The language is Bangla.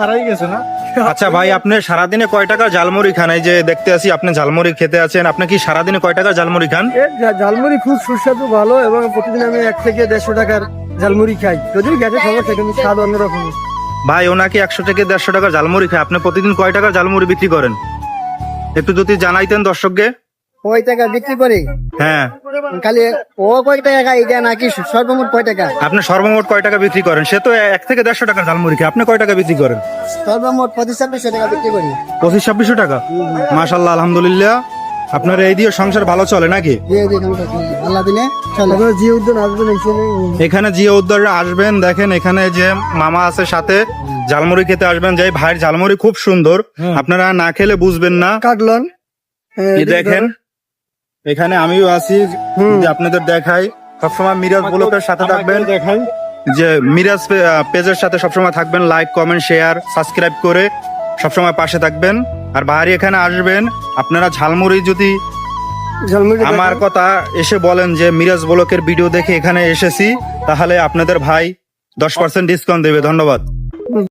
হারাই গেছে না। আচ্ছা ভাই, আপনি সারাদিনে কয় টাকা ঝালমুড়ি খান? এই যে দেখতে আছি আপনি ঝালমুড়ি খেতে আছেন, আপনি কি সারাদিনে কয় টাকা ঝালমুড়ি খান? ঝালমুড়ি খুব সুস্বাদু ভালো, এবং প্রতিদিন আমি 1 থেকে 150 টাকার ঝালমুড়ি খাই। যদিও গ্যাসের সমস্যা, কিন্তু স্বাদ অন্যরকম। ভাই, ওনাকে 100 থেকে 150 টাকা ঝালমুড়ি খায়, আপনি প্রতিদিন কয় টাকার ঝালমুড়ি বিক্রি করেন? একটু যদি জানাইতেন দর্শককে। কয় টাকা বিক্রি করি? হ্যাঁ, খালি ও কয় টাকা খাই এটা নাকি সর্বমোট কয় টাকা? আপনি সর্বমোট কয় টাকা বিক্রি করেন? সে তো 1 থেকে 150 টাকার ঝালমুড়ি খায়, আপনি কয় টাকা বিক্রি করেন? সর্বমোট 25-26 টাকা বিক্রি করি। 25-26 টাকা। মাশাআল্লাহ, আলহামদুলিল্লাহ। আপনার এই দিয়ে সংসার ভালো চলে নাকি? আল্লাহ দিলে চলে। জিও উদ্যান আসবেন এখানে জিও উদ্যানে আসবেন, দেখেন এখানে যে মামা আছে সাথে, ঝালমুড়ি খেতে আসবেন। যে ভাইয়ের ঝালমুড়ি খুব সুন্দর, আপনারা না খেলে বুঝবেন না। কাটলন এই দেখেন, এখানে আমিও আছি, যে আপনাদের দেখাই। সবসময় মিরাজ ব্লগের সাথে থাকবেন, দেখাই। যে মিরাজ পেজের সাথে সবসময় থাকবেন। লাইক, কমেন্ট, শেয়ার, সাবস্ক্রাইব করে সবসময় পাশে থাকবেন। আর ভাই এখানে আসবেন, আপনারা ঝালমুড়ি যদি আমার কথা এসে বলেন যে মিরাজ ব্লগের ভিডিও দেখে এখানে এসেছি, তাহলে আপনাদের ভাই 10% ডিসকাউন্ট দেবে। ধন্যবাদ।